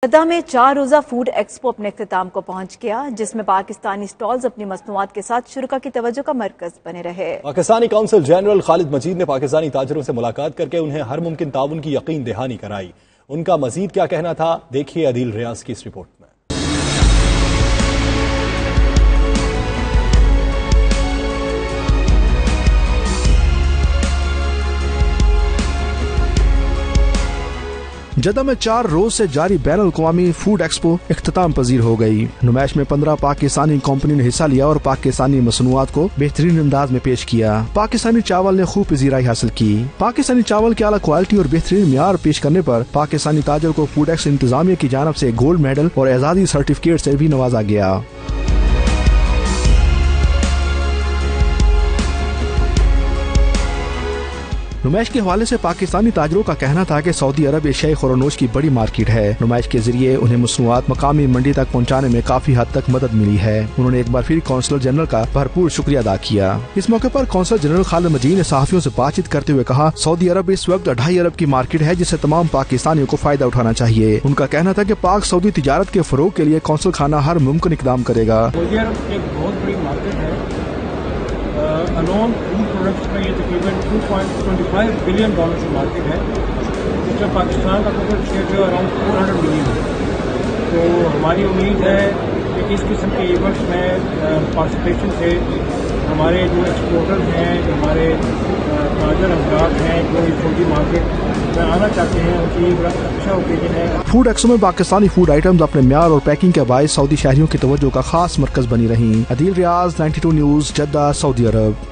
जद्दा में 4 रोजा food expo अपने इख्तिताम को पहुंच गया, जिसमें पाकिस्तानी स्टॉल्स अपनी मसनूआत के साथ शुरा की तवज्जो का मरकज बने रहे। पाकिस्तानी कौंसल जनरल खालिद मजीद ने पाकिस्तानी ताजरों से मुलाकात करके उन्हें हर मुमकिन ताउन की यकीन दहानी कराई। उनका मजीद क्या कहना था, देखिए अदील रियाज की इस रिपोर्ट में। जद्दा में 4 रोज से जारी बैन अल-अक़वामी फूड एक्सपो इख्तिताम पजीर हो गई। नुमाइश में 15 पाकिस्तानी कंपनियों ने हिस्सा लिया और पाकिस्तानी मसनूआत को बेहतरीन अंदाज में पेश किया। पाकिस्तानी चावल ने खूब पजीराई हासिल की। पाकिस्तानी चावल की आला क्वालिटी और बेहतरीन म्यार पेश करने पर पाकिस्तानी ताजर को फूड एक्सपो इंतजामिया की जानब से गोल्ड मेडल और एजाजी सर्टिफिकेट से भी नवाजा गया। नुमाइश के हवाले से पाकिस्तानी ताजरों का कहना था कि सऊदी अरब एशियाई खुरनोश की बड़ी मार्केट है। नुमाइश के जरिए उन्हें मसनूआत मकामी मंडी तक पहुंचाने में काफी हद तक मदद मिली है। उन्होंने एक बार फिर कौंसलर जनरल का भरपूर शुक्रिया अदा किया। इस मौके पर कौंसलर जनरल खालिद मजीद ने सहाफियों से बातचीत करते हुए कहा, सऊदी अरब इस वक्त 2.5 अरब की मार्केट है, जिससे तमाम पाकिस्तानियों को फायदा उठाना चाहिए। उनका कहना था कि पाक सऊदी तिजारत के फरोग के लिए कौंसल खाना हर मुमकिन इकदाम करेगा। सऊदी अरब एक बहुत बड़ी मार्केट है। अलोन फूड प्रोडक्ट्स में ये तकरीबन $2.25 बिलियन की मार्केट है, जिसमें पाकिस्तान का टोटल शेयर जो अराउंड 400 मिलियन है। तो हमारी उम्मीद है कि इस किस्म के इवेंट्स में पार्टिसिपेशन से हमारे जो एक्सपोर्टर्स हैं, जो हमारे ताजर हजरात हैं, जो इस सऊदी मार्केट में आना चाहते हैं, उनकी बड़ा अच्छा ओकेजन है। फूड एक्सपो में पाकिस्तानी फूड आइटम्स अपने म्यार और पैकिंग के बायस सऊदी शहरियों की तवज्जो का खास मरकज बनी रही। अदील रियाज, 92 न्यूज़, जद्दा, सऊदी अरब।